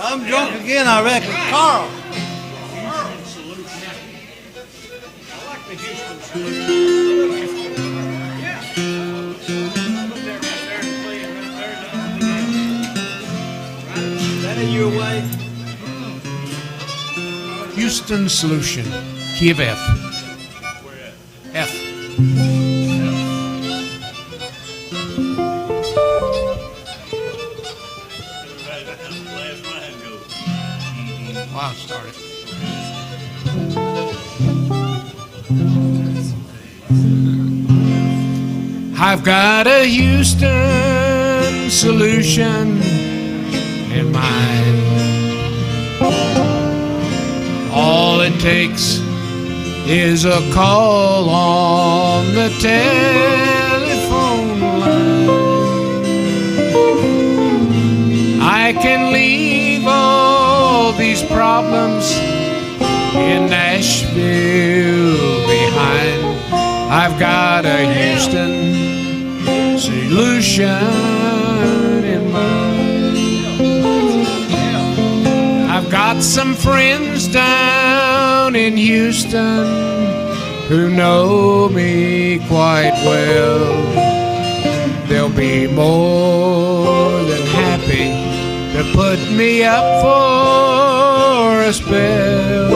I'm drunk again, I reckon. Carl. That in your way? Houston solution. Key of F. F. Wow, started. I've got a Houston solution in mind. All it takes is a call on the telephone line. I can leave all these problems in Nashville behind. I've got a Houston solution in mind. I've got some friends down in Houston who know me quite well. They'll be more than happy to put me up for a spell.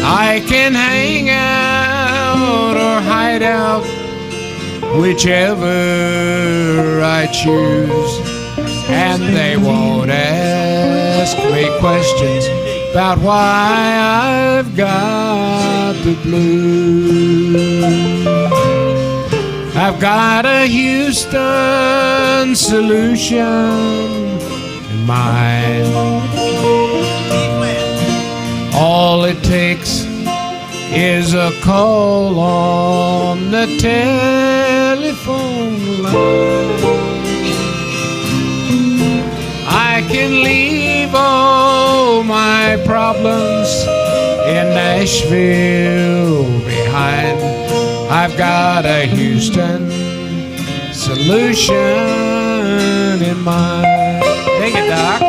I can hang out or hide out, whichever I choose, and they won't ask me questions about why I've got the blues. I've got a Houston solution in mind. All it takes is a call on the telephone line. I can leave all my problems in Nashville behind. I've got a Houston solution in mind. Take it, Doc.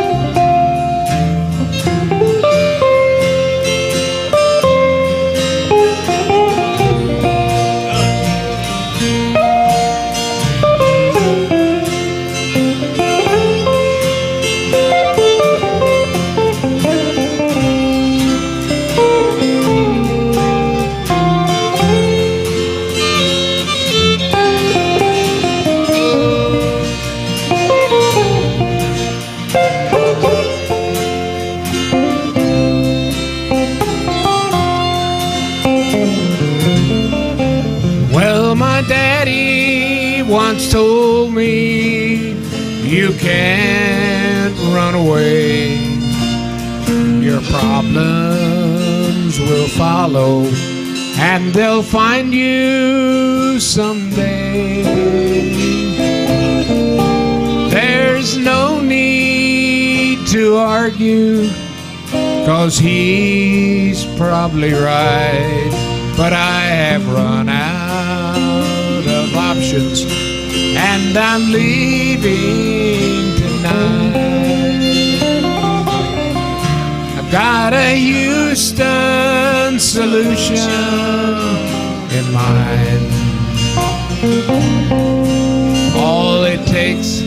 Once told me you can't run away. Your problems will follow and they'll find you someday. There's no need to argue, 'cause he's probably right. But I have run out of options and I'm leaving tonight. I've got a Houston solution in mind. All it takes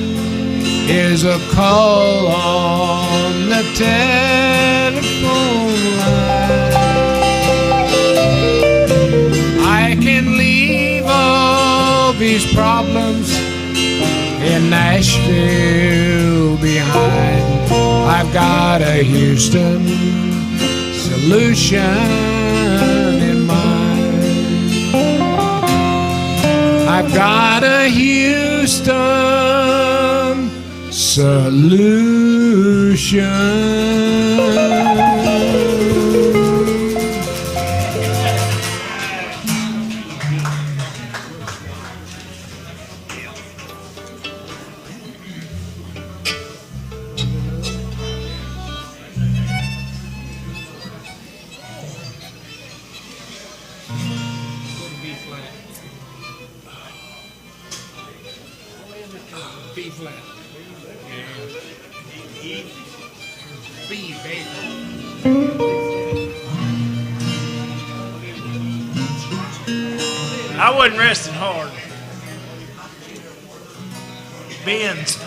is a call on the telephone line. I can leave all these problems in Nashville behind. I've got a Houston solution in mind. I've got a Houston solution. B flat. B, baby. I wasn't resting hard. Ben's.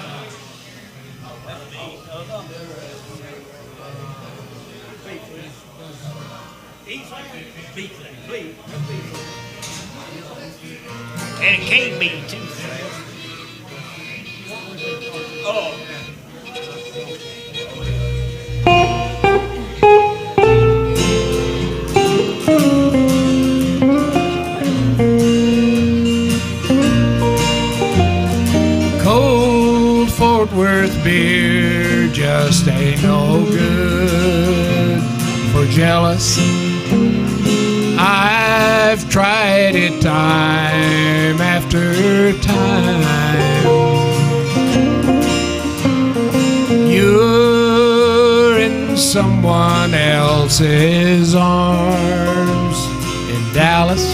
And it can't be too fast. Oh. Cold Fort Worth beer just ain't no good for jealous. I've tried it time after time. You're in someone else's arms in Dallas.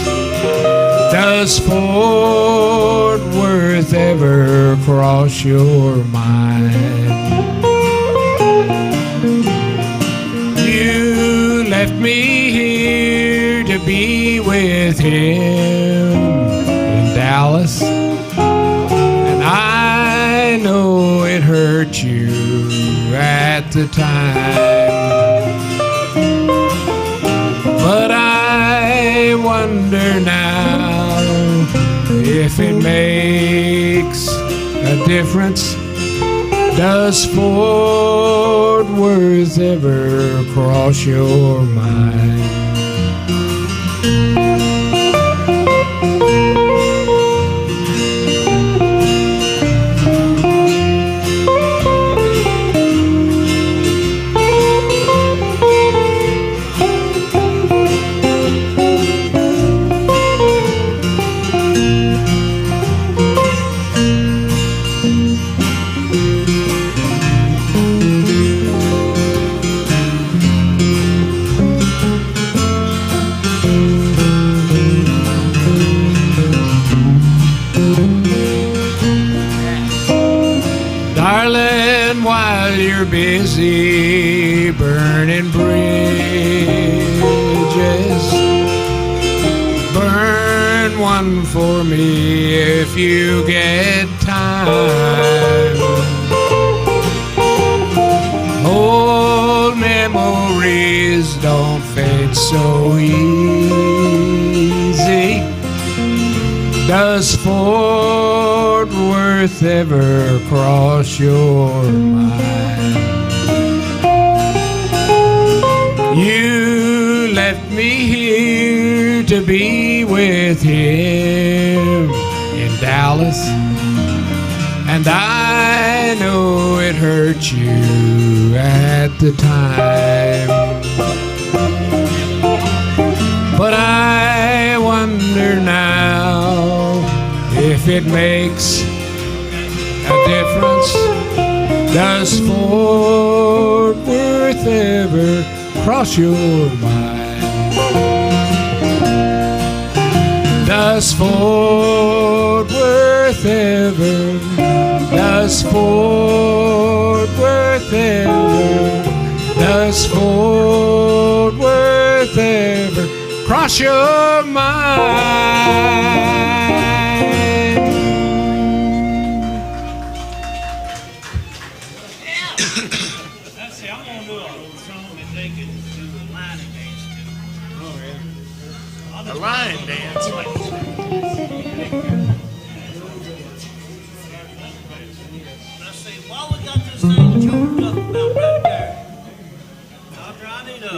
Does Fort Worth ever cross your mind? You left me here to be with him in Dallas, and I know it hurt you at the time, but I wonder now if it makes a difference. Does Fort Worth ever cross your mind? Darling, while you're busy burning bridges, burn one for me if you get time. Old memories don't fade so easy. Does Fort Worth ever cross your mind? You left me here to be with him in Dallas, and I know it hurt you at the time, but I wonder now if it makes a difference. Does Fort Worth ever cross your mind? Does Fort Worth ever? Does Fort Worth ever? Does Fort Worth ever cross your mind? Let's see, I'm gonna do a song that they can do a line dance to. Oh, yeah. A line dance. Let's see, while we got this thing choked up about right there, I'll try to do.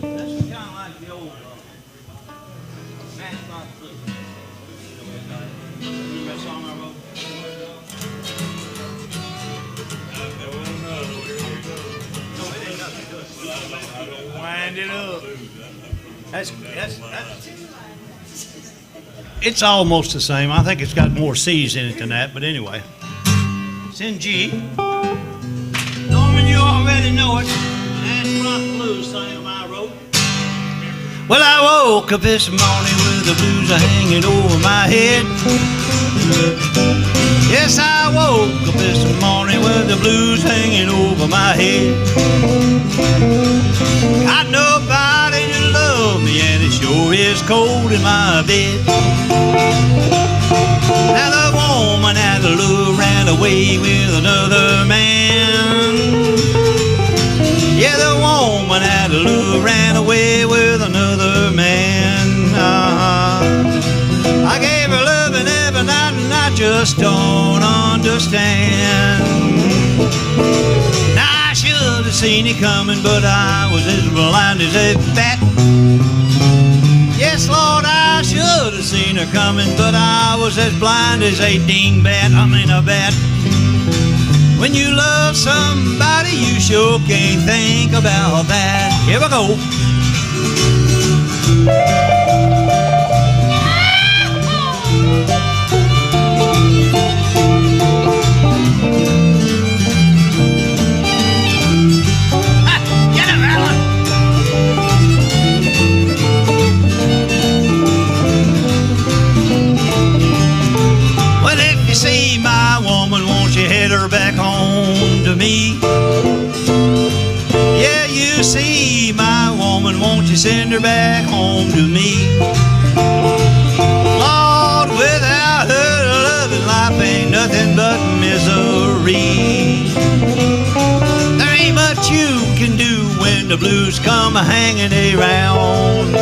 This is kind of like the old Matchbox Blues. Remember that song I wrote? No, it ain't nothing good. Wind it up. That's it's almost the same. I think it's got more C's in it than that, but anyway. It's in G. Norman, you already know it. That's rock blues thing I wrote. Well, I woke up this morning with the blues hanging over my head. woke up this morning with the blues hanging over my head. Got nobody to love me, and it sure is cold in my bed. Now the woman that I love ran away with another man. Yeah, the woman that I love ran away with another man. I gave her love and every night, and I just don't understand. Now I should have seen it coming, but I was as blind as a bat. Yes, Lord, I should have seen her coming, but I was as blind as a dingbat. I mean a bat. When you love somebody, you sure can't think about that. Here we go. You see my woman, won't you head her back home to me? Yeah, you see my woman, won't you send her back home to me? Lord, without her loving life ain't nothing but misery. There ain't much you can do when the blues come hanging around.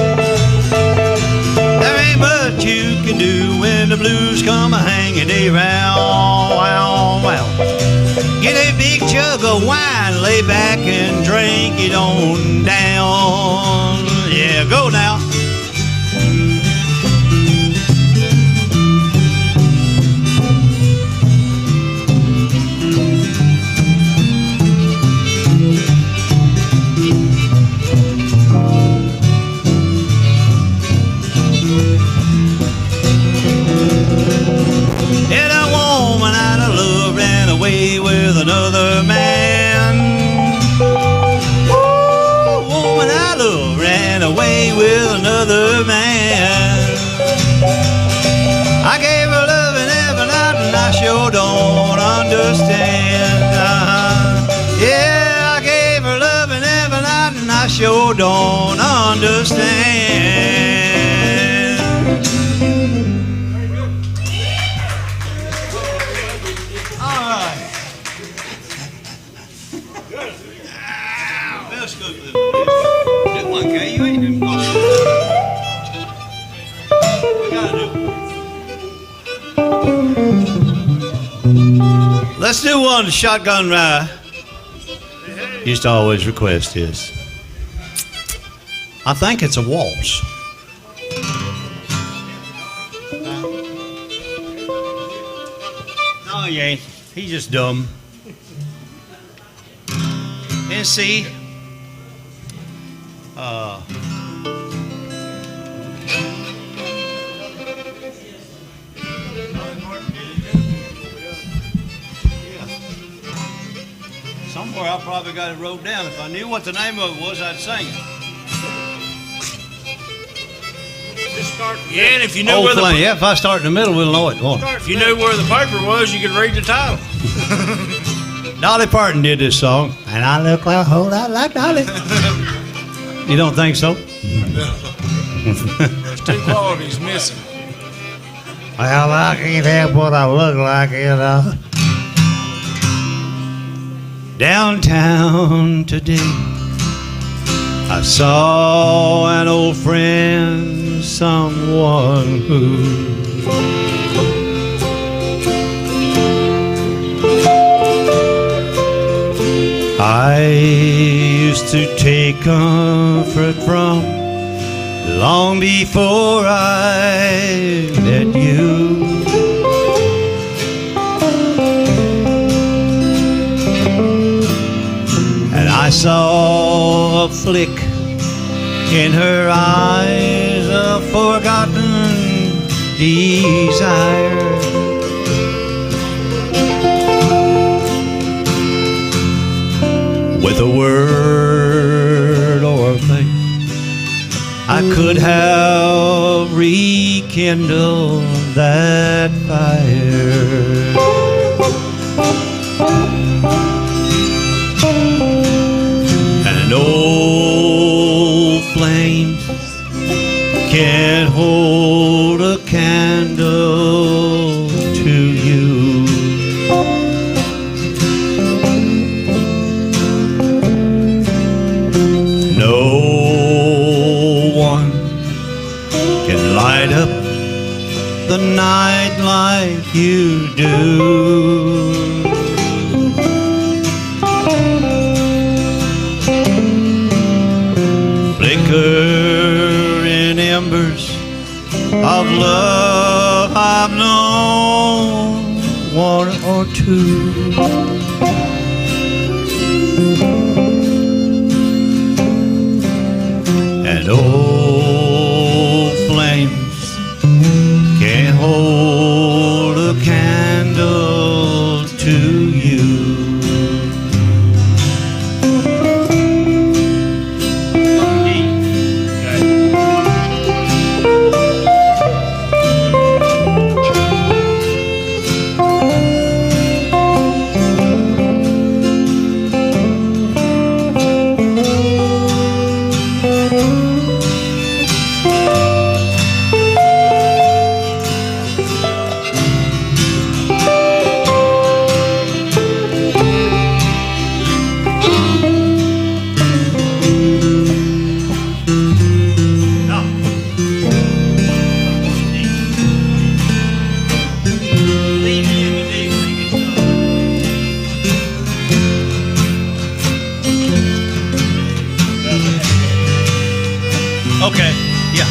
There ain't much you can do when the blues come hanging around. Well, well. Get a big jug of wine, lay back and drink it on down. Yeah, go now. With another man. Ooh, woman I love ran away with another man. I gave her love and every night, and I sure don't understand. Yeah, I gave her love and every night, and I sure don't understand. Let's do one shotgun ride. Used to always request this. I think it's a waltz. No, he ain't. He's just dumb. And see, somewhere I probably got it wrote down. If I knew what the name of it was, I'd sing it. Yeah, and if you knew where the yeah, if I start in the middle, we'll know it. Won't it? If you knew where the paper was, you could read the title. Dolly Parton did this song, and I look like a whole lot like Dolly. You don't think so? There's two qualities missing. Well, I can't help what I look like, you know. Downtown today, I saw an old friend, someone who I used to take comfort from long before I met you. And I saw a flick in her eyes of forgotten desire. With a word or a thing, I could have rekindled that fire. you do. Flickering embers of love I've known, one or two. And old flames can't hold a candle to you. Okay, yeah.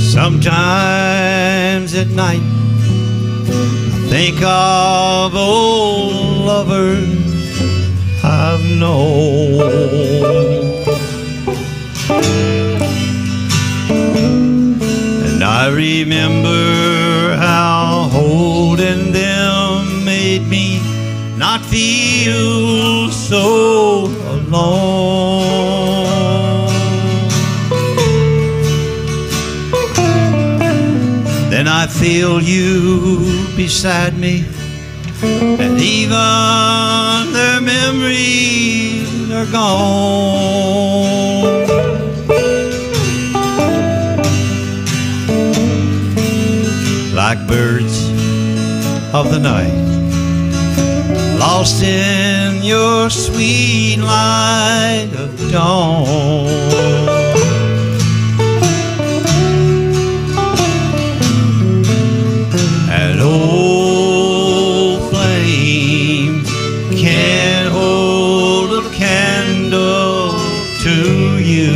Sometimes at night I think of old lovers I've known, and I remember how holding them made me not feel so alone. Then I feel you beside me, and even their memories are gone. Like birds of the night, lost in your sweet light of dawn. And old flame can't hold a candle to you.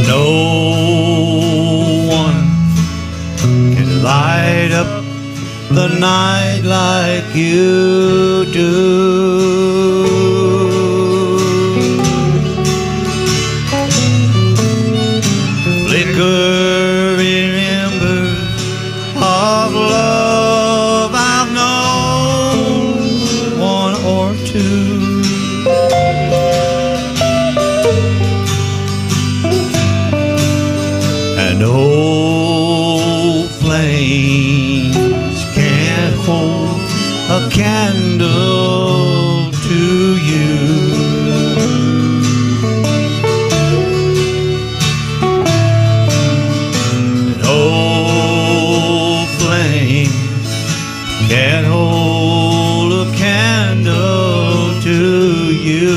No one can light up the night like you do. Flickering embers of love I've known, one or two. And old flames can't hold a candle to you. And old flames can't hold a candle to you.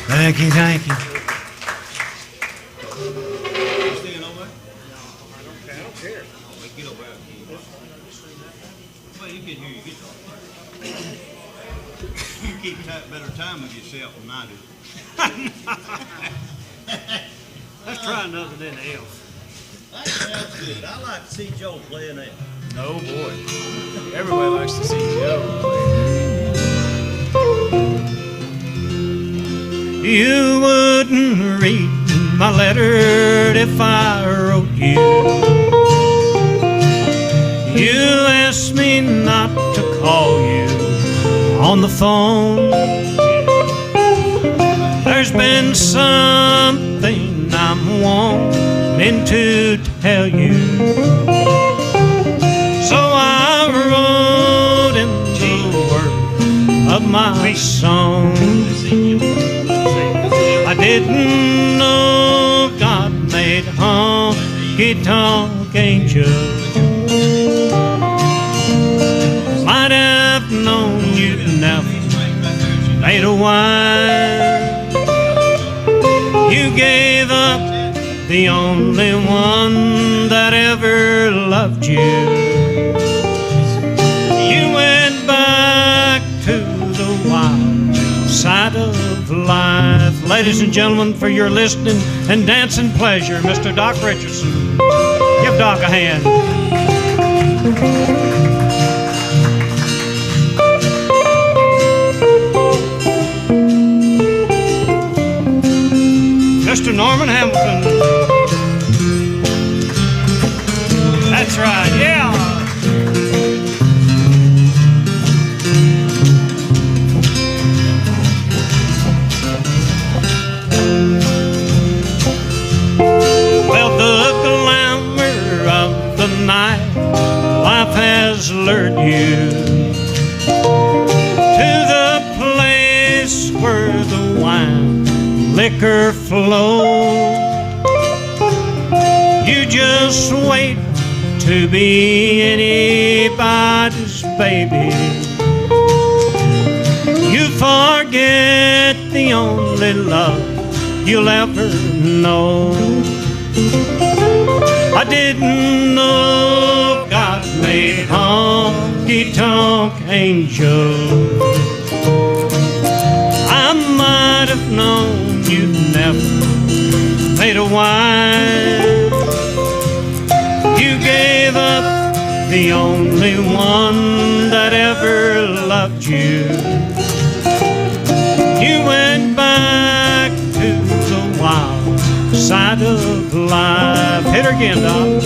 Thank you, thank you. Staying over? No, I don't care. Get over out here. Well, you can hear your guitar. You keep better time with yourself than I do. Let's try another than else. That sounds good. I like to see Joe playing that. Oh boy. Everybody likes to see Joe play. You wouldn't read my letter if I wrote you. You asked me not to call you on the phone. There's been something I'm wanting to tell you, so I wrote in the words of my song. I didn't know God made honky-tonk angels. Might have known you'd never made a wife. You gave up the only one that ever loved you. You went back to the wild side of life. Ladies and gentlemen, for your listening and dancing pleasure, Mr. Doc Richardson. Give Doc a hand. Mr. Norman Hamilton. That's right, yeah. Well, the glamour of the night life has lured you to the place where the wine liquor flow. You just wait to be anybody's baby. You forget the only love you'll ever know. I didn't know God made honky-tonk angels. I might have known you'd never made a wife. You gave up the only one that ever loved you. You went back to the wild side of life. Hit her again, Doc.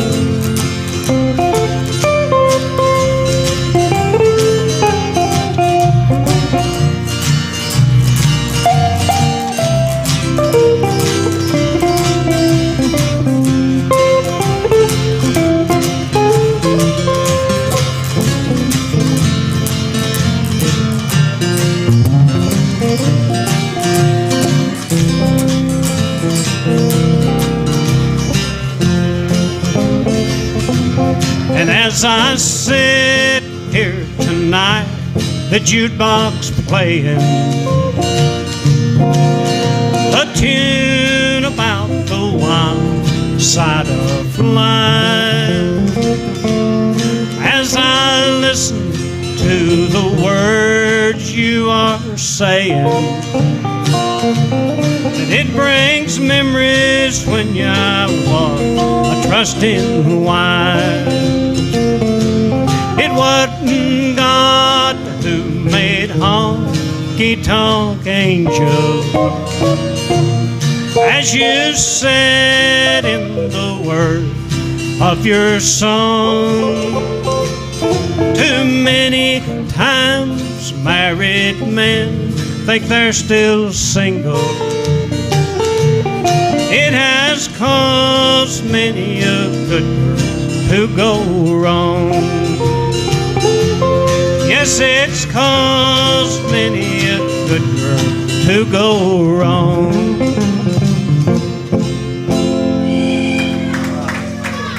And as I sit here tonight, the jukebox playing a tune about the wild side of life. As I listen to the words you are saying, and it brings memories when I was a trusting wife. It wasn't God who made honky-tonk angels, as you said in the words of your song. Too many times married men think they're still single. It has caused many a good girl to go wrong. Yes, it's caused many a good girl to go wrong.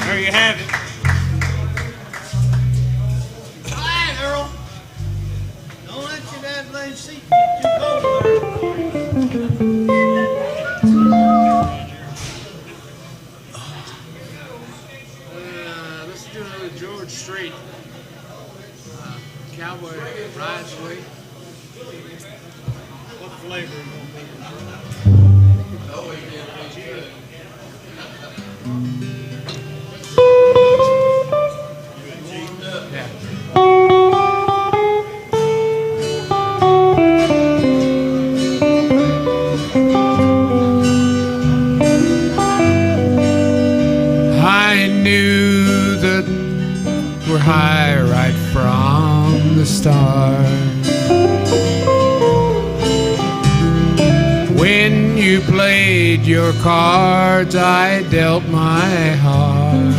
There you have it. Hi, Earl. Don't let your dad blame seat get too cold there. Let's do another George Strait. Cowboy rides away. What flavor? Yeah. I knew that we're high right from the start. When you played your cards, I dealt my heart.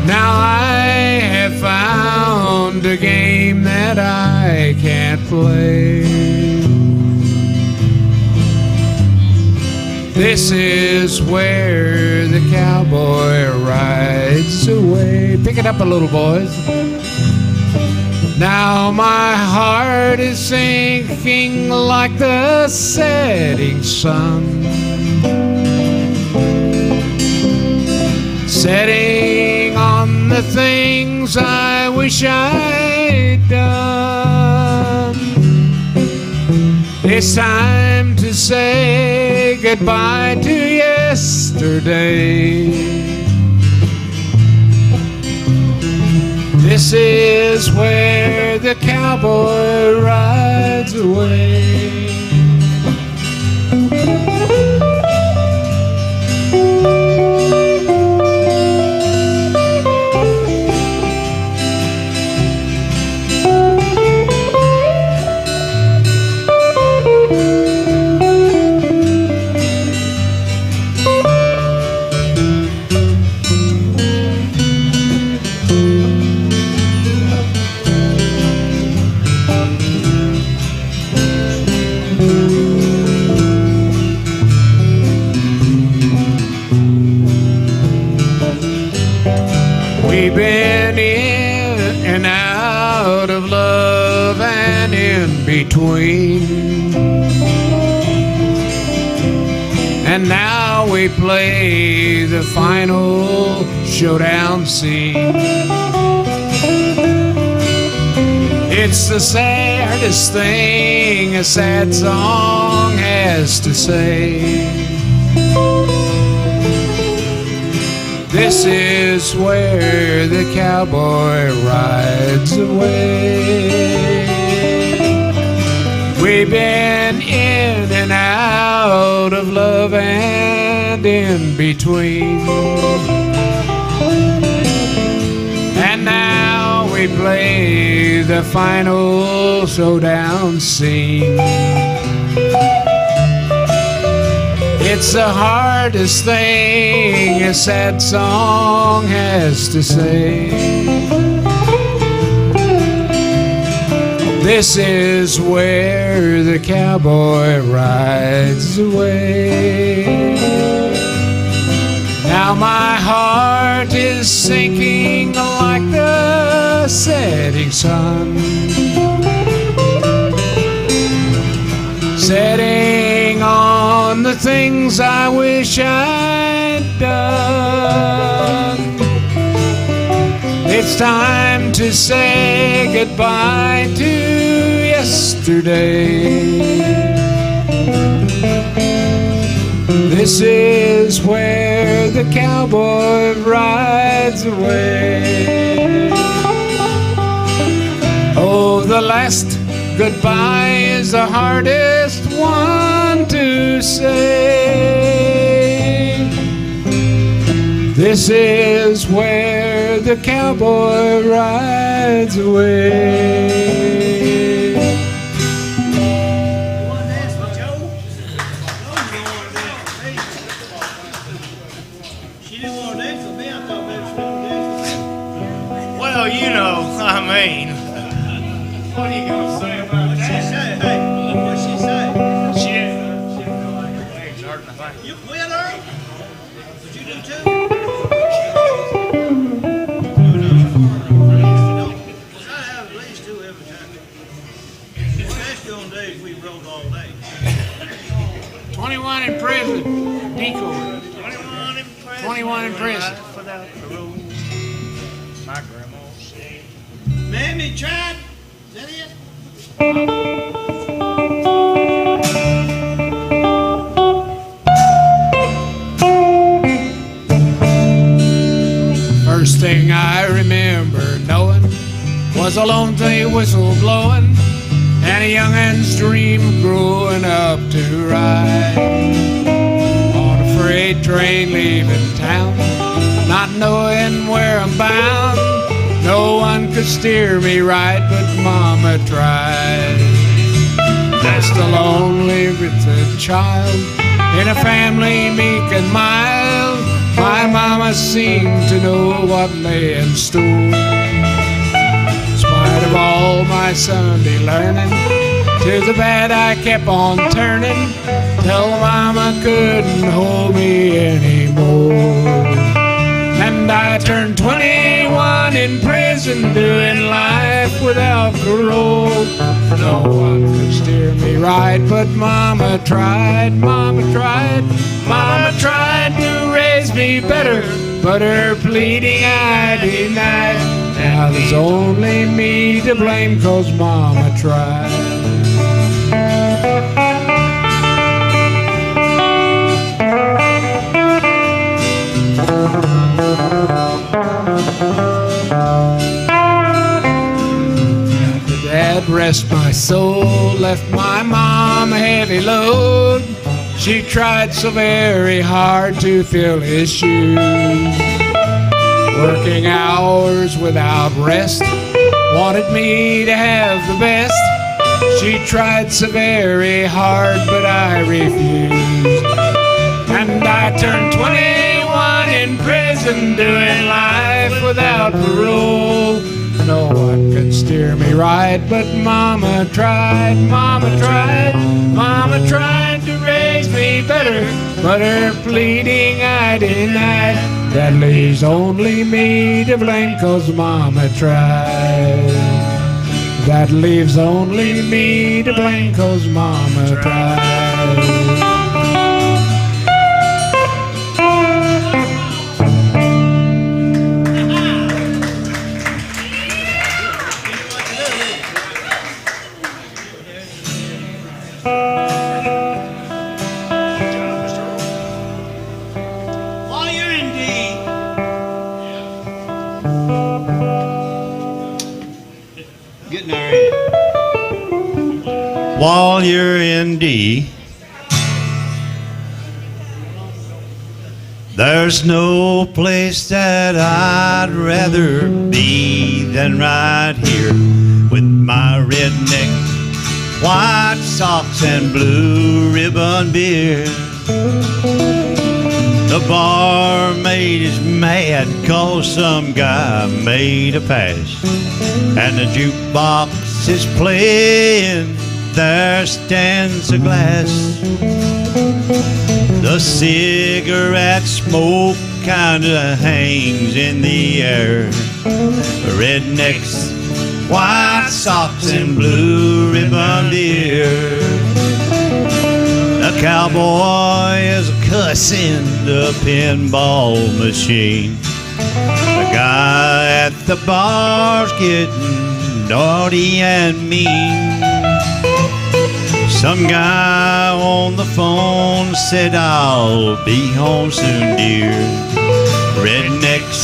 Now I have found found a game that I can't play. This is where the cowboy rides away. Pick it up a little, boys. Now my heart is sinking like the setting sun, setting on the things I wish I'd done. It's time to say goodbye to yesterday. This is where the cowboy rides away. We've been in and out of love and in between, and now we play the final showdown scene. It's the saddest thing a sad song has to say. This is where the cowboy rides away. We've been in and out of love and in between, and now we play the final showdown scene. It's the hardest thing a sad song has to say. This is where the cowboy rides away. Now my heart is sinking like the setting sun, setting on the things I wish I'd done. It's time to say goodbye to yesterday. This is where the cowboy rides away. Oh, the last goodbye is the hardest one to say. This is where the cowboy rides away. You want to dance with Joe? No, you want to dance with me. She didn't want to dance with me. I thought maybe she wanted to dance with me. Well, you know, I mean, what are you gonna say about What'd she that? say? Hey, what'd she say? She didn't feel like her legs hurting, I think. You quit her? Would you do too? Try to have at least two every time. Especially on days we rode all day. 21 in prison, decoy. 21 in prison. 21 in prison. Life without the rules. My grandma said. Mammy tried. Is that it? First thing I remember knowing was a lonely whistle blowing and a youngin's dream of growing up to ride on a freight train leaving town, not knowing where I'm bound. No one could steer me right, but Mama tried. Just a lonely with a child in a family meek and mild. My mama seemed to know what lay in store. It's my of all my Sunday learning. To the bad I kept on turning till mama couldn't hold me anymore. And I turned 21 in prison, doing life without parole. No one could steer me right, but mama tried, mama tried, mama tried to raise me better, but her pleading I denied. Now there's only me to blame, 'cause mama tried. Dad, rest my soul, left my mom a heavy load. She tried so very hard to fill his shoes, working hours without rest, wanted me to have the best. She tried so very hard, but I refused. And I turned 21 in prison, doing life without parole. No one could steer me right, but mama tried, mama tried, mama tried to raise me better, but her pleading I denied. That leaves only me to blame, 'cause mama tried. That leaves only me to blame, 'cause mama tried. While you're in D, there's no place that I'd rather be than right here with my redneck, white socks and blue ribbon beer. The barmaid is mad 'cause some guy made a pass, and the jukebox is playing There Stands a Glass. The cigarette smoke kinda hangs in the air. Rednecks, white socks and blue ribbon beer. The cowboy is cussing the pinball machine. The guy at the bar's getting naughty and mean. Some guy on the phone said, "I'll be home soon, dear." Rednecks,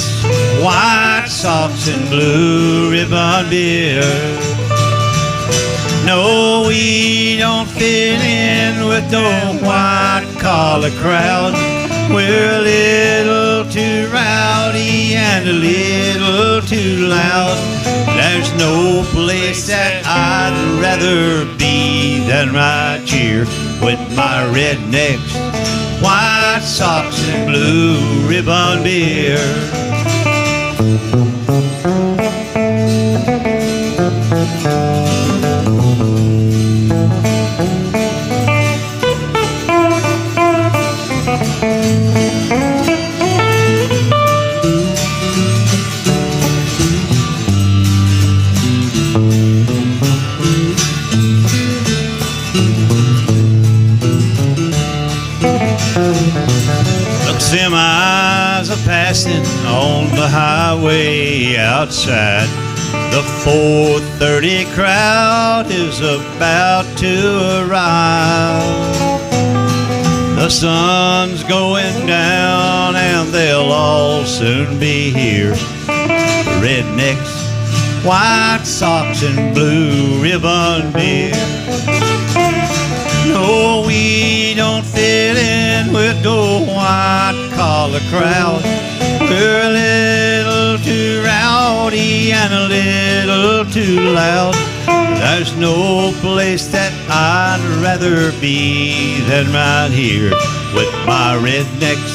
white socks and blue ribbon beer. No, we don't fit in with no white collar crowd. We're a little too rowdy and a little too loud. There's no place that I'd rather be than right here with my rednecks, white socks and blue ribbon beer. Semis are passing on the highway outside. The 4:30 crowd is about to arrive. The sun's going down and they'll all soon be here. Rednecks, white socks and blue ribbon beer. No, we don't fit in with no white collar crowd. We're a little too rowdy and a little too loud. There's no place that I'd rather be than right here with my rednecks,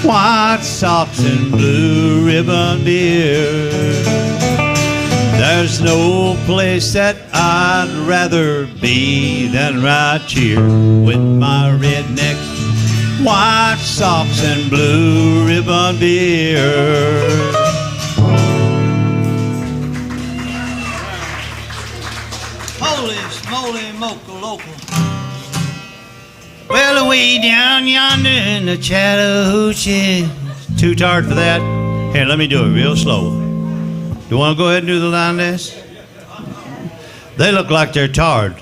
white socks and blue ribbon beer. There's no place that I'd rather be than right here with my rednecks, white socks, and blue ribbon beard. Holy smoly mocha local. Well, away down yonder in the Chattahoochee. Too tired for that? Here, let me do it real slow. You want to go ahead and do the line dance? They look like they're tired,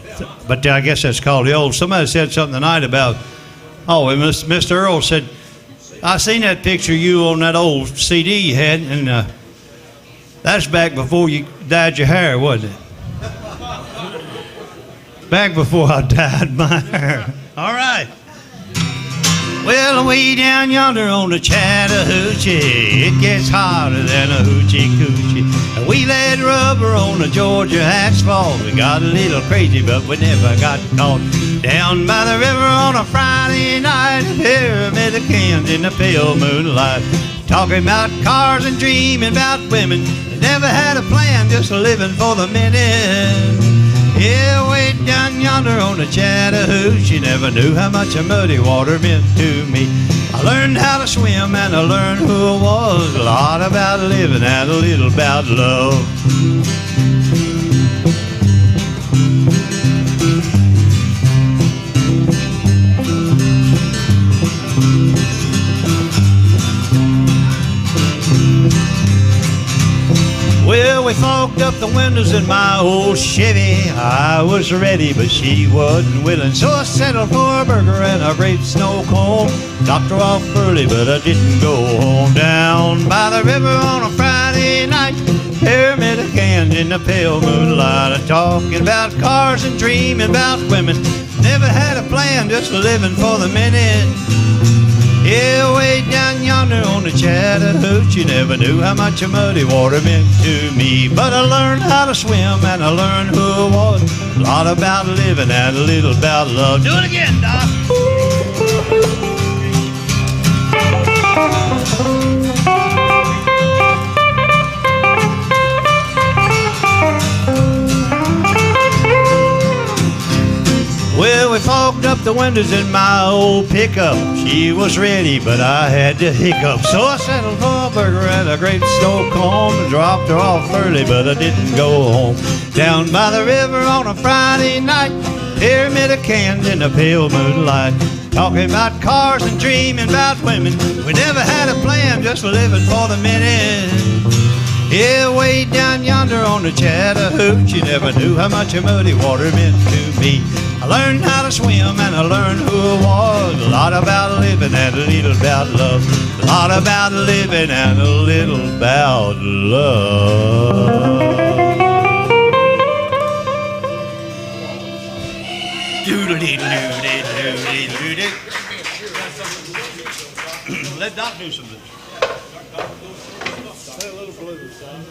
but I guess that's called the old. Somebody said something tonight about, Mr. Earl said, I seen that picture of you on that old CD you had, and that's back before you dyed your hair, wasn't it? Back before I dyed my hair. All right. Well, way down yonder on the Chattahoochee, it gets hotter than a hoochie coochie. We laid rubber on the Georgia asphalt. We got a little crazy, but we never got caught. Down by the river on a Friday night, a pyramid of cans in the pale moonlight. Talking about cars and dreaming about women. Never had a plan, just living for the minute. Yeah, way down yonder on the Chattahoochee, never knew how much a muddy water meant to me. I learned how to swim and I learned who I was. A lot about living and a little about love. Well, we fogged up the windows in my old Chevy. I was ready, but she wasn't willing. So I settled for a burger and a great snow cone. Dropped her off early, but I didn't go home. Down by the river on a Friday night, pyramid of cans in the pale moonlight. I'm talking about cars and dreaming about women. Never had a plan, just living for the minute. Yeah, way down yonder on the Chattahoochee, never knew how much a muddy water meant to me. But I learned how to swim and I learned who I was. A lot about living and a little about love. Do it again, Doc. Well, we fogged up the windows in my old pickup. She was ready, but I had to hiccup. So I settled for a burger and a great snow cone and dropped her off early, but I didn't go home. Down by the river on a Friday night, pyramid of cans in the pale moonlight. Talking about cars and dreaming about women. We never had a plan, just living for the minute. Yeah, way down yonder on the Chattahoochee, never knew how much a muddy water meant to me. I learned how to swim and I learned who I was. A lot about living and a little about love. A lot about living and a little about love. Doodle-dee-doo-dee-doo-dee-doo-dee. Let Doc do some of this. Play a little blues, son.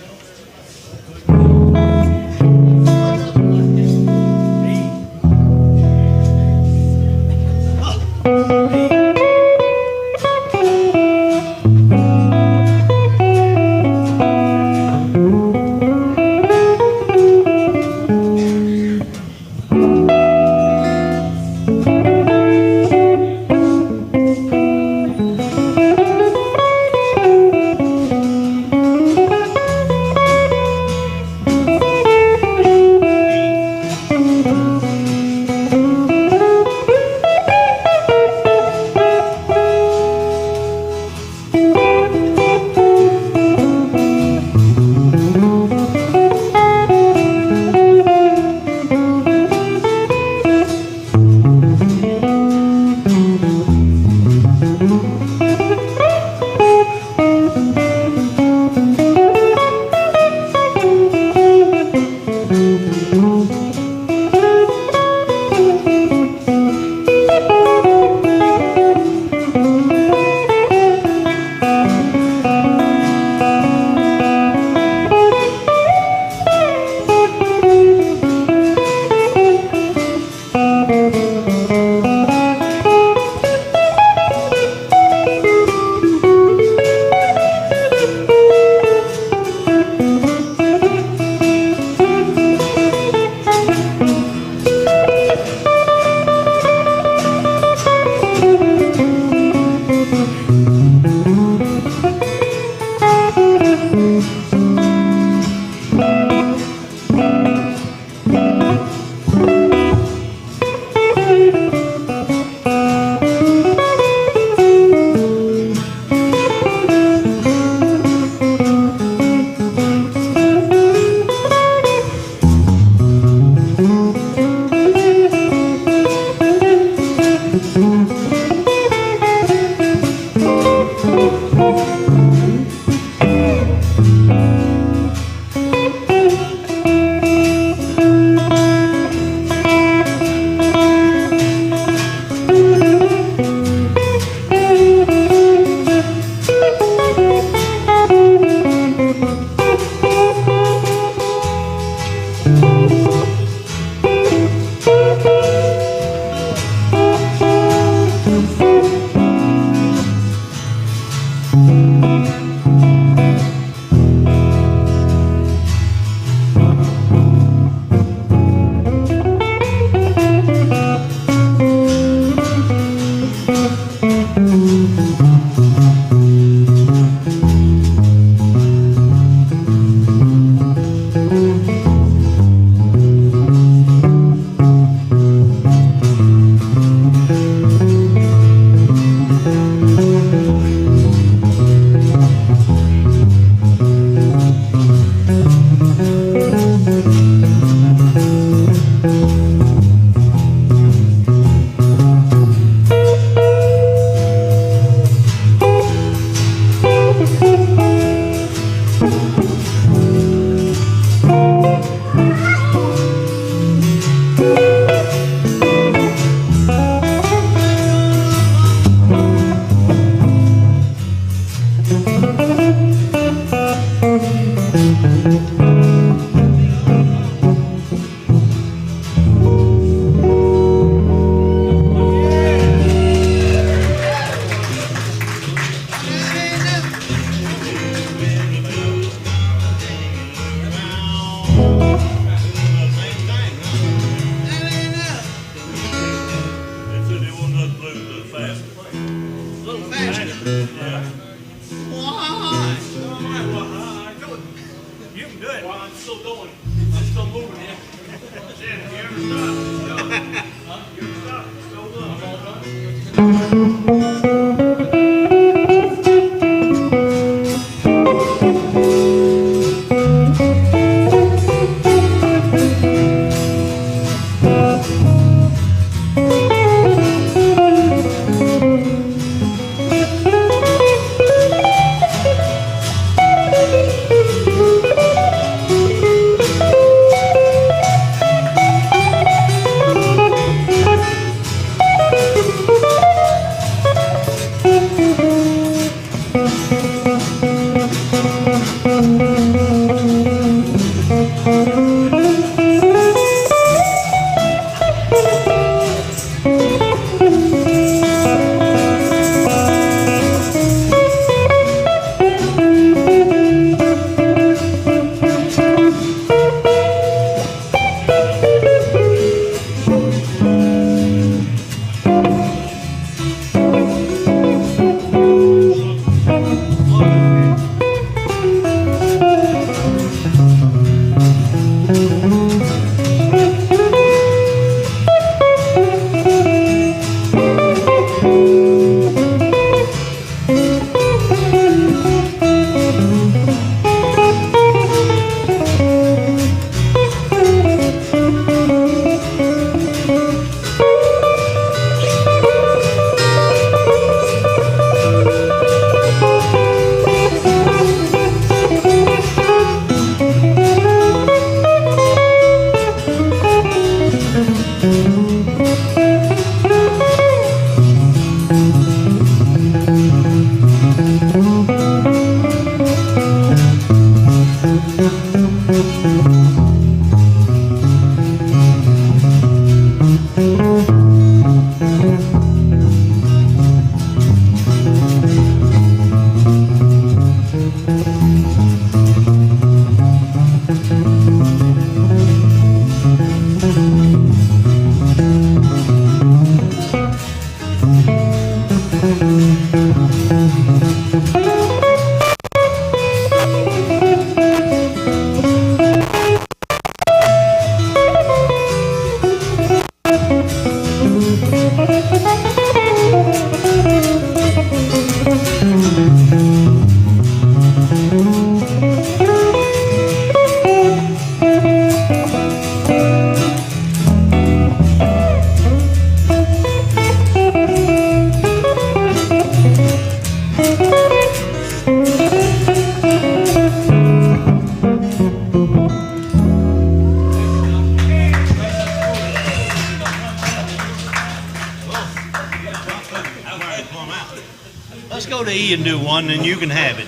Let's go to E and do one, and you can have it.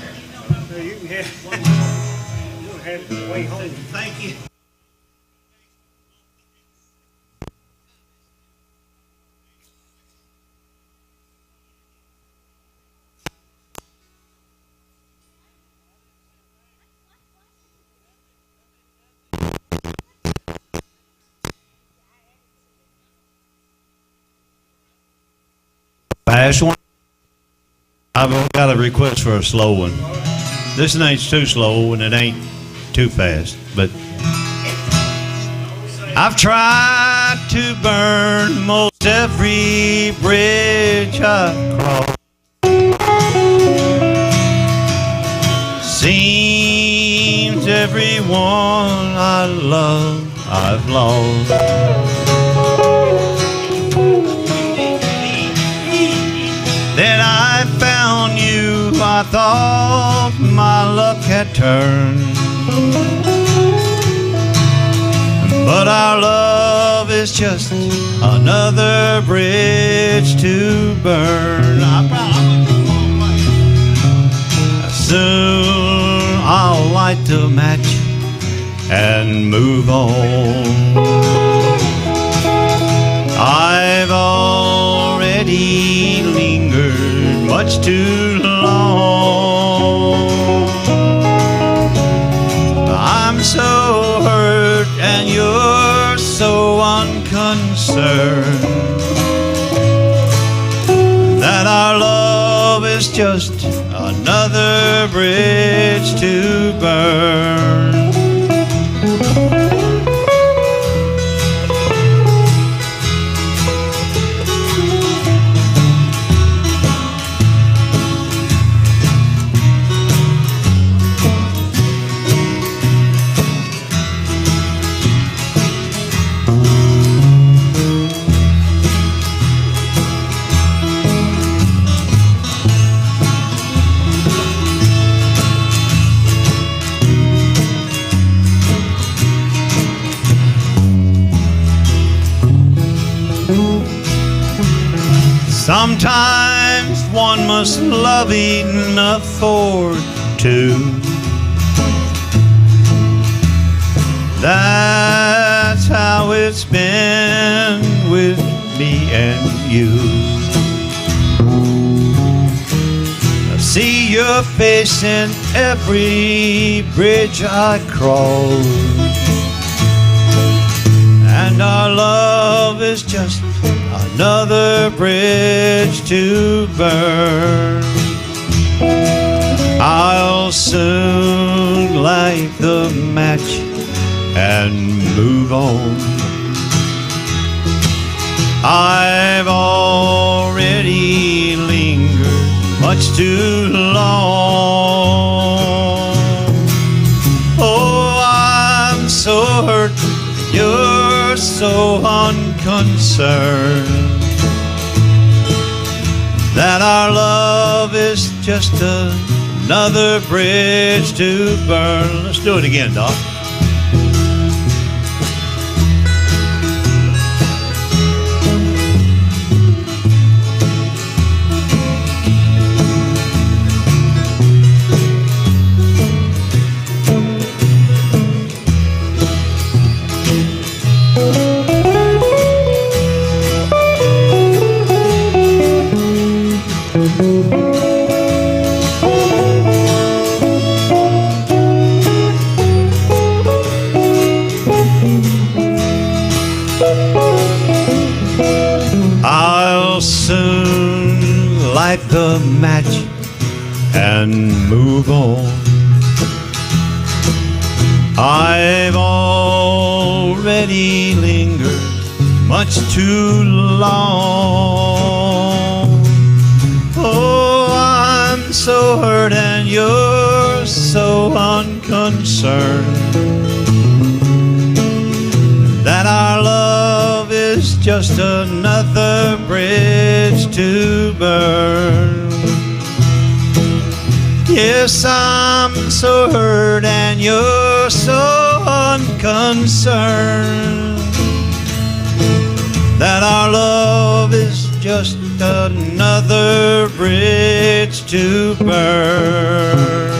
You can you'll have it way home. Thank you. Fast one. I've got a request for a slow one. This one ain't too slow and it ain't too fast, but I've tried to burn most every bridge I cross. Seems everyone I love I've lost. Then I found you, I thought my luck had turned. But our love is just another bridge to burn. Soon I'll light the match and move on. I've already lingered much too long. I'm so hurt and you're so unconcerned that our love is just another bridge to burn. Sometimes one must love enough for two. That's how it's been with me and you. I see your face in every bridge I cross, and our love is just another bridge to burn. I'll soon light the match and move on. I've already lingered much too long. Oh, I'm so hurt, you're so unconcerned that our love is just another bridge to burn. Let's do it again, Doc. I'll soon light the match and move on. I've already lingered much too long. Oh, I'm so hurt and you're so unconcerned that our love is just another bridge to burn. Yes, I'm so hurt and you're so unconcerned that our love is just another bridge to burn.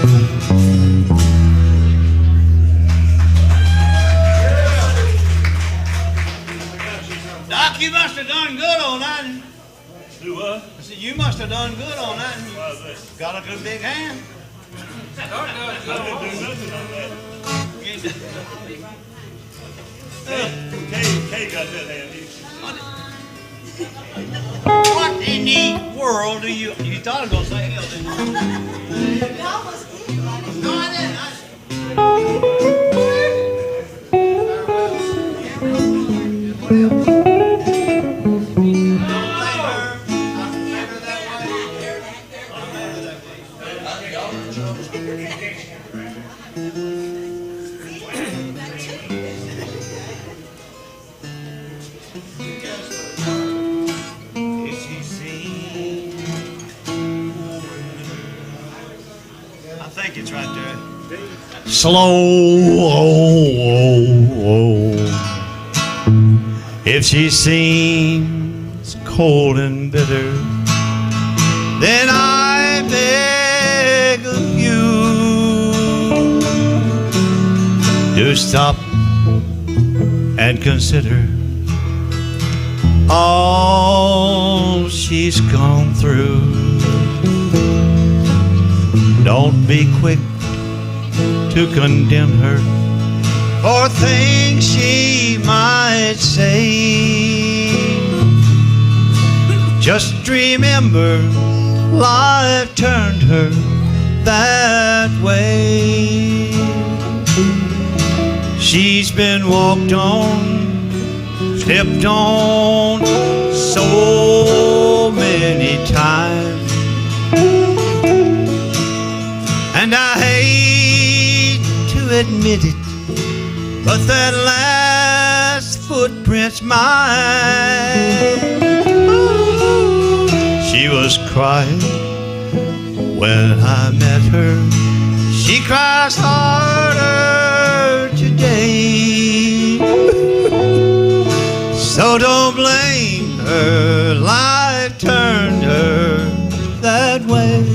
Doc, you must have done good on that. Do what? I said, you must have done good on that. Why is that? Got a good big hand. I didn't do nothing on that. Kay got that hand. What in the world do you thought I was going to say hell, didn't you? No, I didn't. I think it's right there. Slow. If she seems cold and bitter, then I beg of you to stop and consider all she's gone through. Don't be quick to condemn her for things she might say. Just remember, life turned her that way. She's been walked on, stepped on so many times, and I hate to admit it, but that last footprint's mine. She was crying when I met her. She cries harder today. So don't blame her, life turned her that way.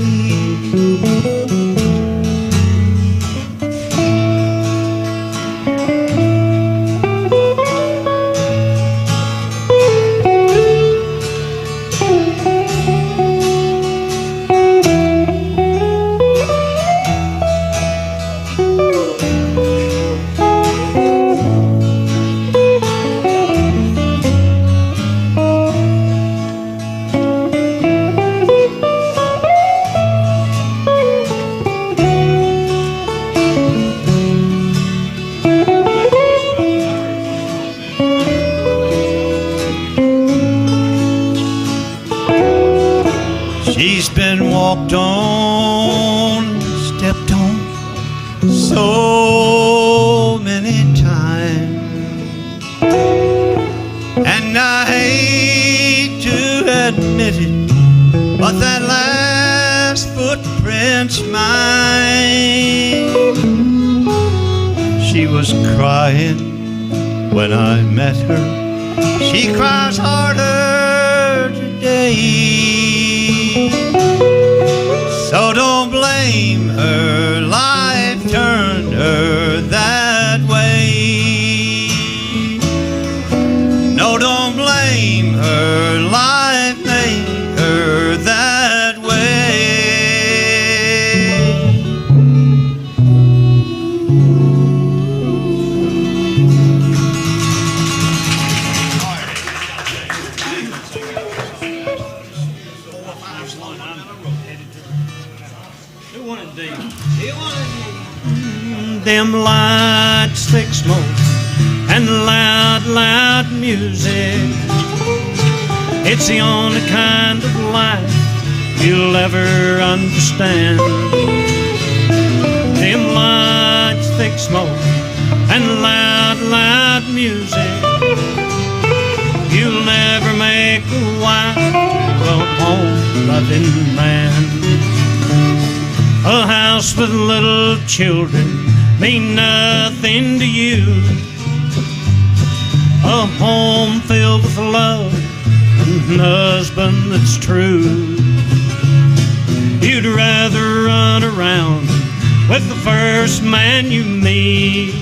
She's been walked on, stepped on so many times, and I hate to admit it, but that last footprint's mine. She was crying when I met her. She cries harder today. So don't blame her, life turned her that way. No, don't blame her, life made her that way. them lights, thick smoke, and loud, loud music. It's the only kind of life you'll ever understand. Them lights, thick smoke, and loud, loud music. You'll never make a wife to a home-loving man. A house with little children mean nothing to you. A home filled with love and a husband that's true. You'd rather run around with the first man you meet.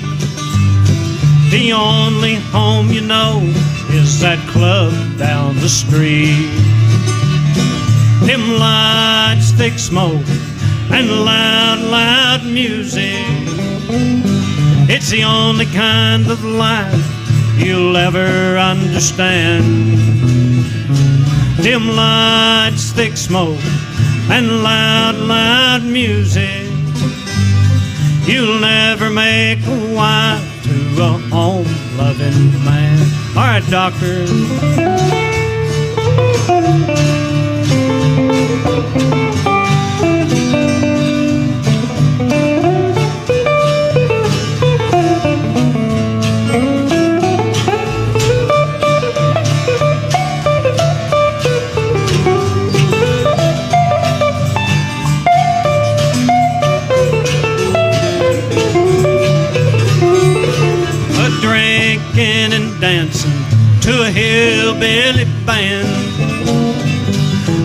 The only home you know is that club down the street. Them lights, thick smoke, and loud, loud music. It's the only kind of life you'll ever understand. Them lights, thick smoke, and loud, loud music. You'll never make a wife to a home-loving man. All right, doctor. Drinking and dancing to a hillbilly band.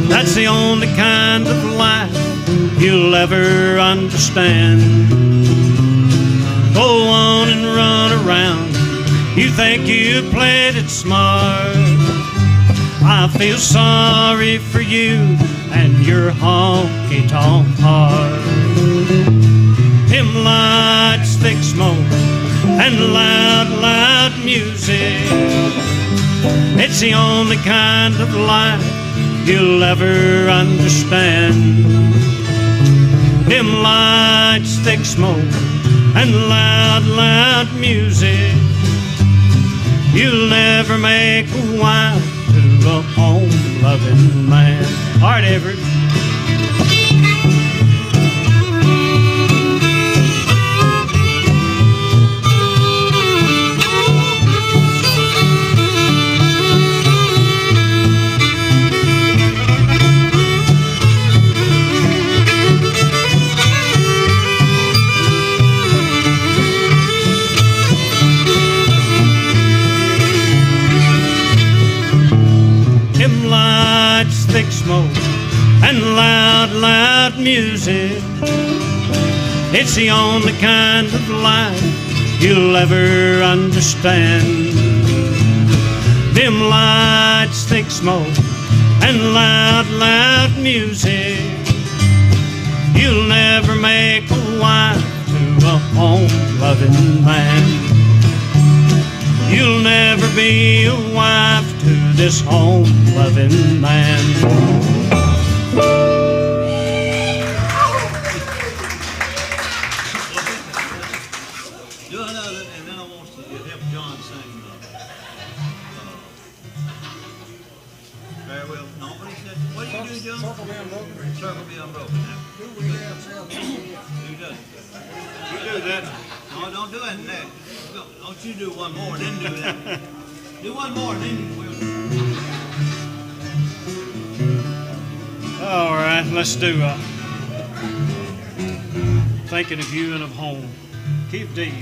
That's the only kind of life you'll ever understand. Go on and run around, you think you played it smart. I feel sorry for you and your honky-tonk heart. Them lights, thick smoke, and loud, loud music. It's the only kind of life you'll ever understand. Them lights, thick smoke, and loud, loud music. You'll never make a wife to a home-loving man. All right, Everett. Lights, thick smoke, and loud, loud music. It's the only kind of life you'll ever understand. Them lights, thick smoke, and loud, loud music. You'll never make a wife to a home-loving man. You'll never be a wife to this home-loving man. Do another, and then I want you to help John sing. Very well. Nobody said, what do you do, John? Circle me unbroken. Circle me unbroken. You do. You do that. No, don't do it next. Don't you do one more, then do that. Do one more, then we'll. All right, let's do Thinking of You and of Home. Keep D.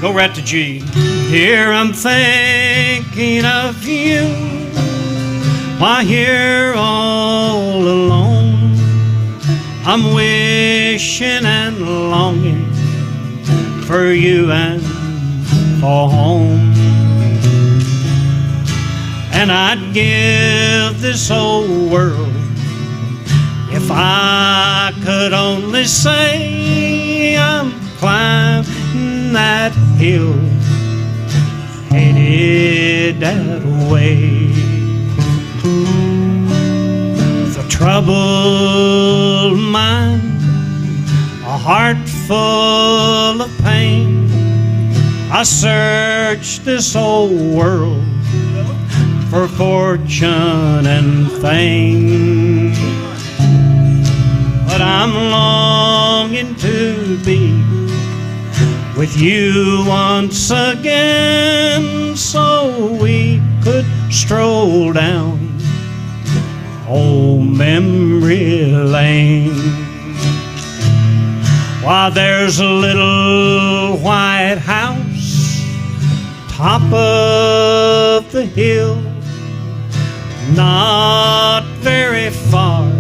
Go right to G. Here I'm thinking of you, why here all alone. I'm wishing and longing for you and for home. And I'd give this whole world if I could only say I'm climbing that hill, headed that way. The troubled mind, a heart full of pain, I searched this old world for fortune and fame. But I'm longing to be with you once again, so we could stroll down old memory lane. Why, there's a little white house top of the hill, not very far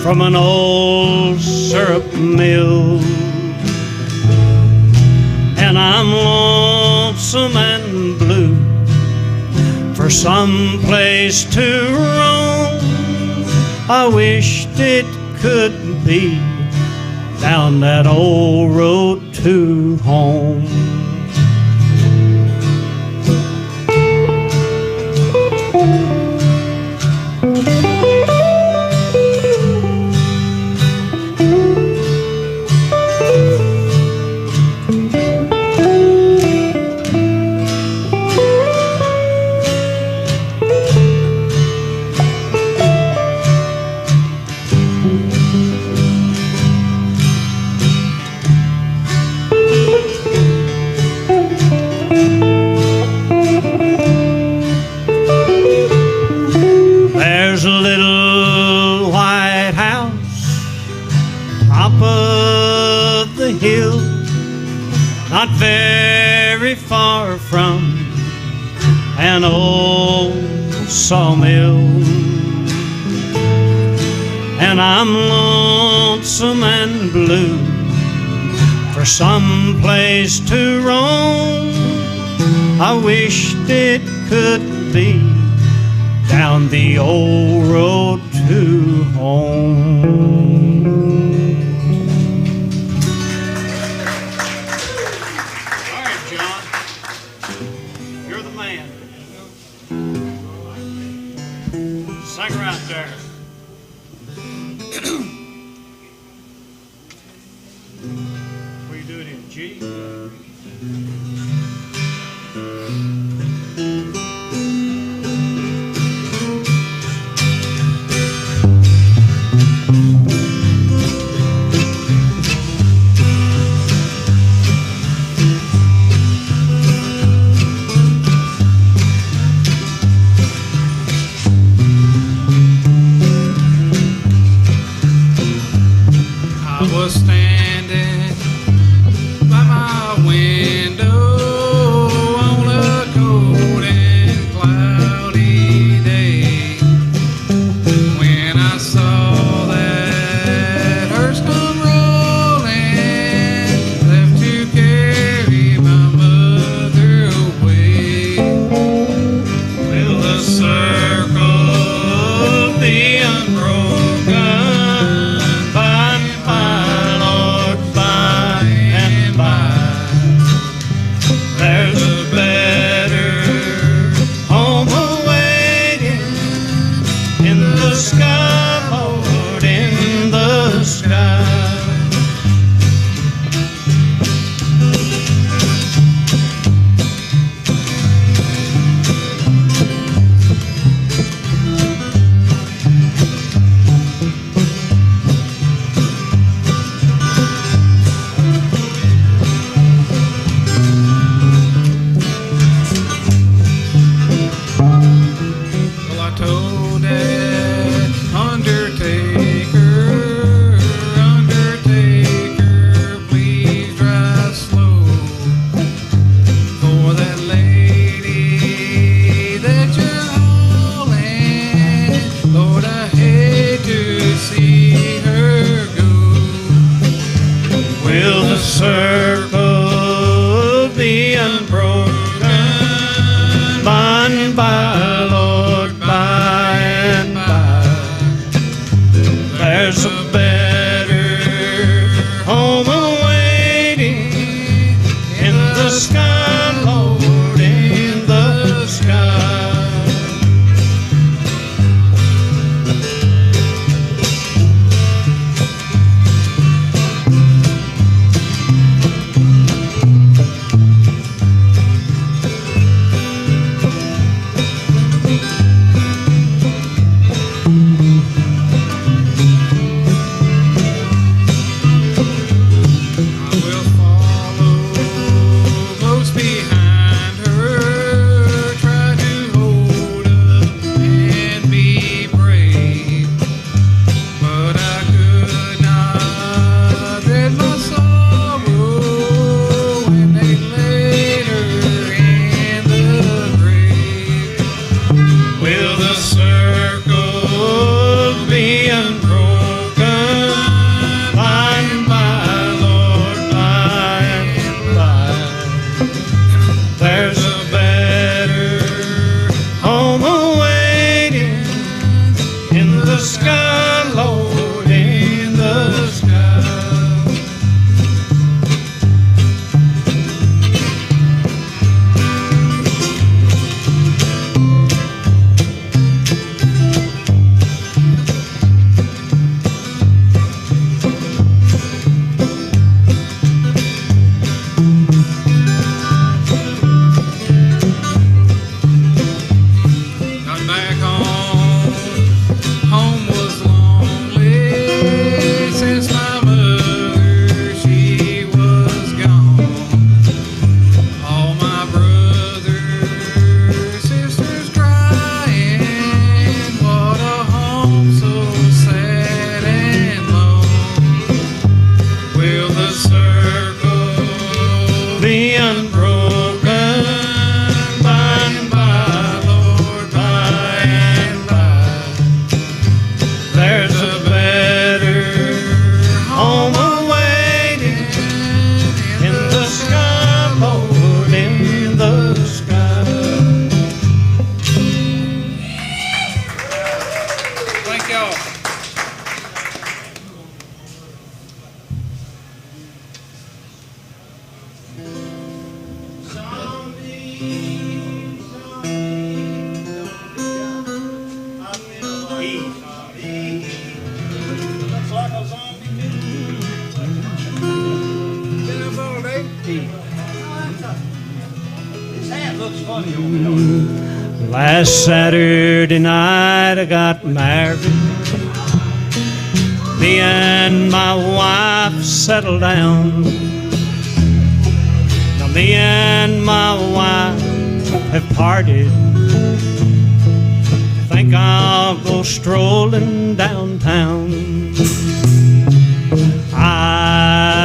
from an old syrup mill. And I'm lonesome and blue for some place to roam. I wished it could be down that old road to home. There's a little white house top of the hill, not very far from an old sawmill. And I'm lonesome and blue for some place to roam. I wished it could be down the old road to home. All right, John, you're the man. Sing her out there. Will you do it in G? I was standing by my window Last Saturday night I got married. Me and my wife settled down. Now me and my wife have parted. Think I'll go strolling downtown.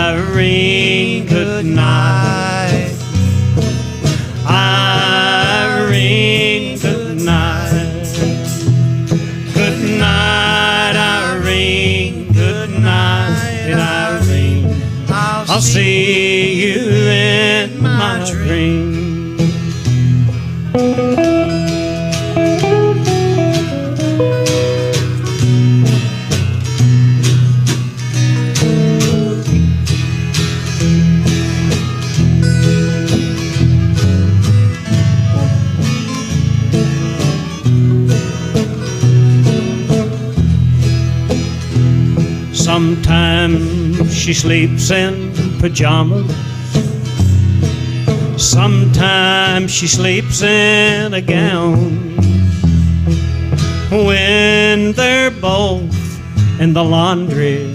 Irene, good night. Irene, good night. Good night, Irene. Good night, Irene. I'll see you in my dream. Sometimes she sleeps in pajamas. Sometimes she sleeps in a gown. When they're both in the laundry,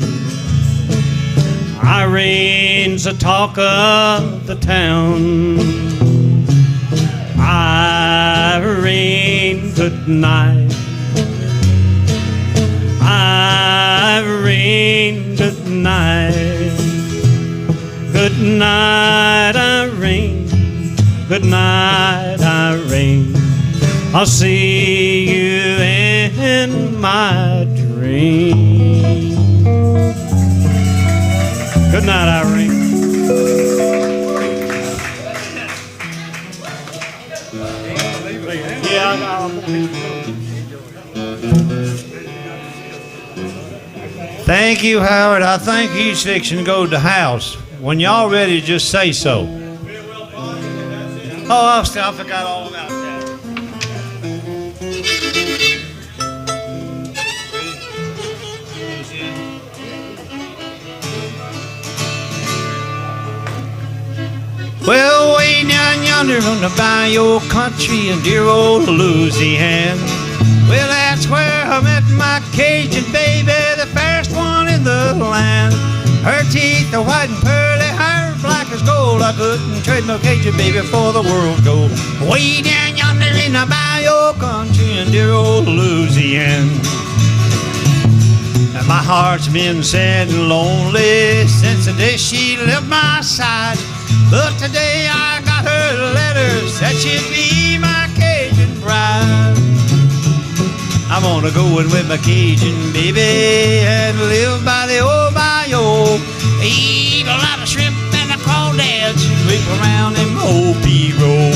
Irene's the talk of the town. Irene, good night. Irene, good night. Good night, Irene. Good night, Irene. I'll see you in my dream. Good night, Irene. Thank you, Howard. I think he's fixing to go to the house. When y'all ready, just say so. Oh, I forgot all about that. Well, way down yonder on the bayou country in dear old Louisiana. Well, that's where I met my Cajun baby, the fairest one in the land. Her teeth are white and pearly, hair black as gold. I couldn't trade no Cajun baby for the world gold. Way down yonder in the bayou country in dear old Louisiana. And my heart's been sad and lonely since the day she left my side. But today I got her letter, said she'd be my Cajun bride. I'm gonna go in with my Cajun baby and live by the old bayou. Eat a lot of shrimp and a crawdads, sweep around them Hopi road.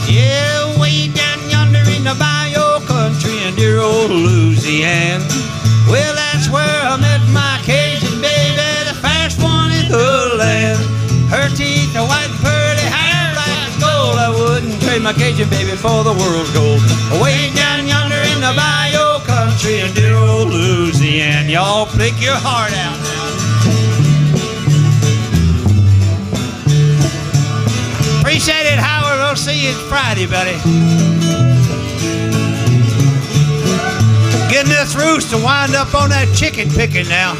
Yeah, way down yonder in the bayou country in dear old Louisiana. Well, that's where I met my Cajun baby, the fast one in the land. Her teeth are white and pearly, hair black as gold. I wouldn't trade my Cajun baby for the world's gold. Way down yonder in the bayou country in dear old Louisiana. Y'all pick your heart out now. Appreciate it, Howard. We'll see you Friday, buddy. Getting this rooster to wind up on that chicken picking now.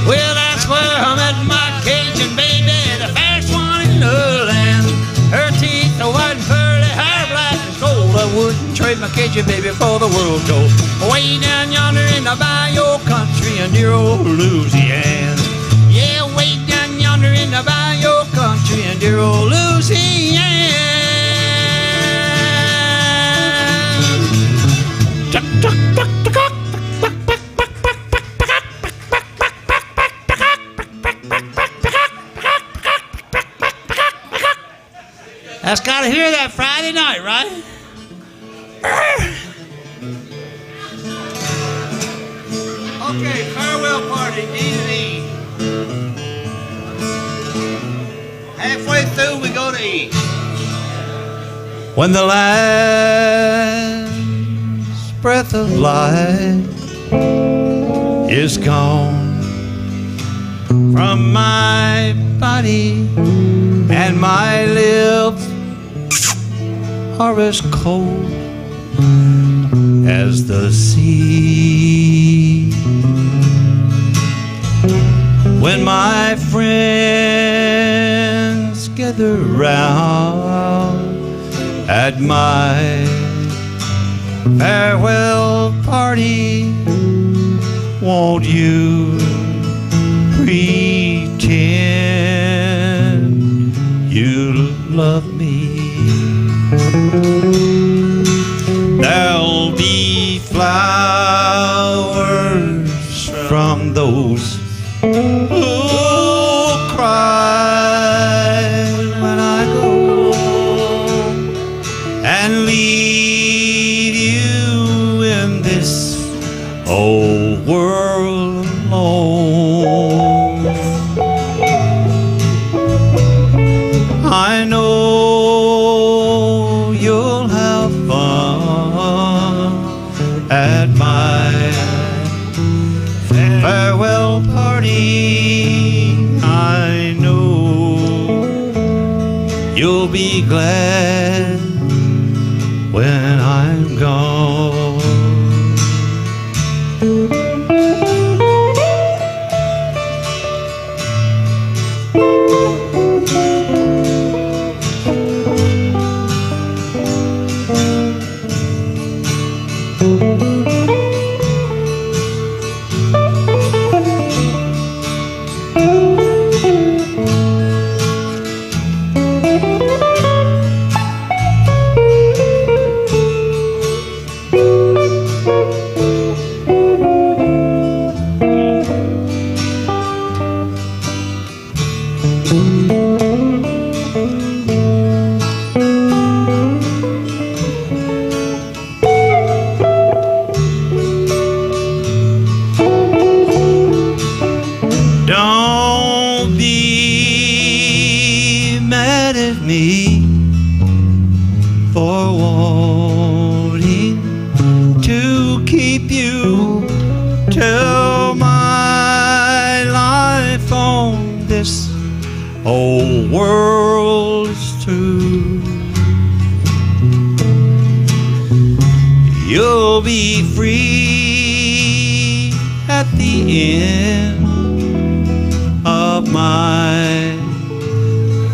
Well, that's where I met my Cajun baby, the fairest one in the land. Her teeth are white and pearly, hair black as gold. I wouldn't trade my Cajun baby for the world gold. Way down yonder in the bayou country in dear old Louisiana. Yeah, way down yonder in the bayou country in dear old Louisiana. Tuck, tuck, tuck, tuck, tuck. That's got to hear that Friday night, right? Okay, farewell party, D to D. Halfway through, we go to E. When the last breath of life is gone from my body and my lips are as cold as the sea. When my friends gather round at my farewell party, won't you pretend you love me? There'll be flowers from those who cry when I go and leave you in this old world alone. I know you'll have fun at my farewell party. I know you'll be glad when I'm gone. Don't be mad at me for wanting to keep you till my life on this old world is through. You'll be free at the end of my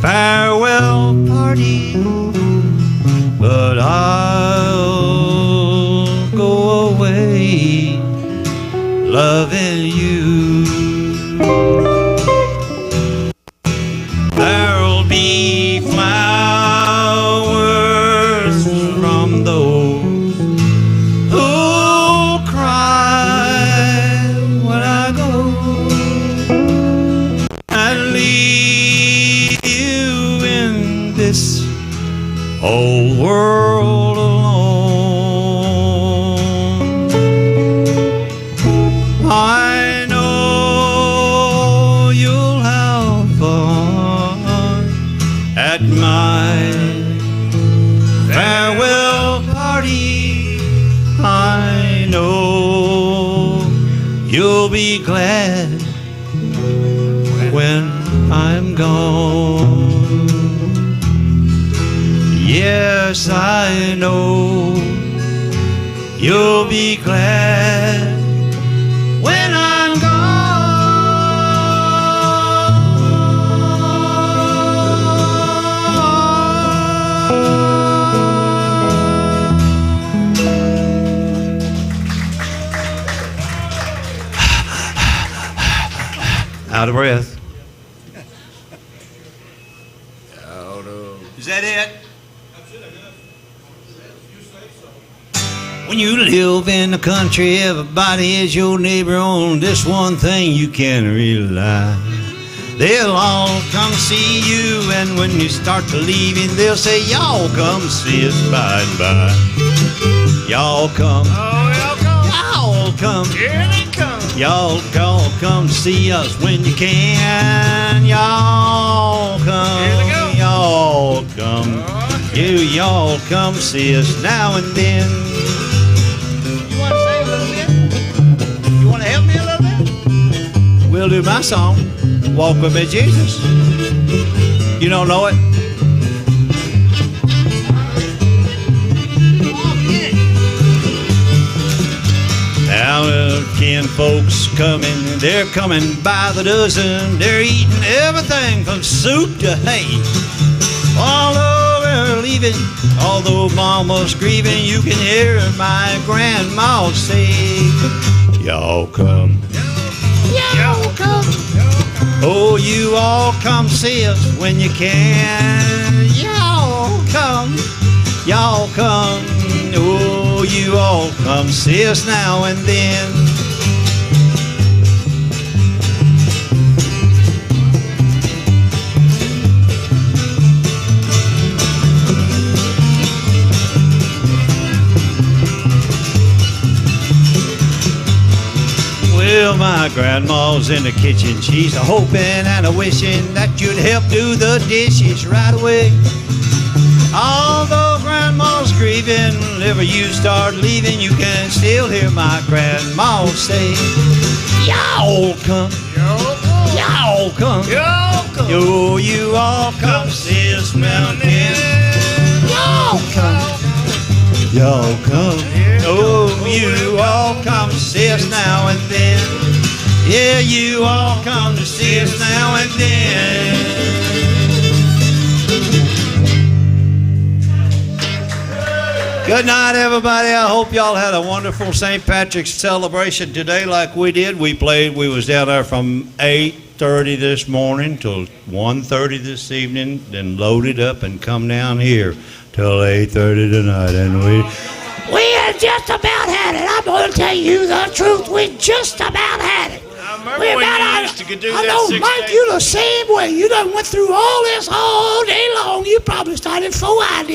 farewell party, but I'll go away loving you. There'll be flowers from those who cry when I go and leave you in this old world alone. I know you'll have fun at my farewell party. I know you'll be glad when I'm gone. Yes, I know you'll be glad when I'm gone. Out of breath. Is that it? When you live in the country, everybody is your neighbor. On this one thing you can rely. They'll all come see you, and when you start to leaving, they'll say, y'all come see us by and by. Y'all come. Oh, y'all come. Y'all come. Here they come. Y'all come see us when you can. Y'all come. Here they go. Y'all come. Y'all come see us now and then. You want to sing a little bit? You want to help me a little bit? We'll do my song. Walk with me, Jesus. You don't know it? Now the kin folks coming, they're coming by the dozen. They're eating everything from soup to hay. Although they're leaving, although mama's grieving, you can hear my grandma say, y'all come. Y'all come. Oh, you all come see us when you can. Y'all come. Y'all come. Oh, you all come see us now and then. Well, my grandma's in the kitchen. She's a hoping and a wishing that you'd help do the dishes right away. Although grandma's grieving, whenever you start leaving, you can still hear my grandma say, y'all come. Y'all come. Y'all come. Yo, you all come see us mountain. Y'all come. Y'all come. Oh, you all come to see us now and then. Yeah, you all come to see us now and then. Good night, everybody. I hope y'all had a wonderful St. Patrick's celebration today like we did. We was down there from 8:30 this morning till 1:30 this evening, then loaded up and come down here till 8:30 tonight. And we had just about had it. I'm going to tell you the truth. We just about had it. I remember when you used to do that I know, 6 Mike, days. you the same way. You done went through all this all day long. You probably started before I did.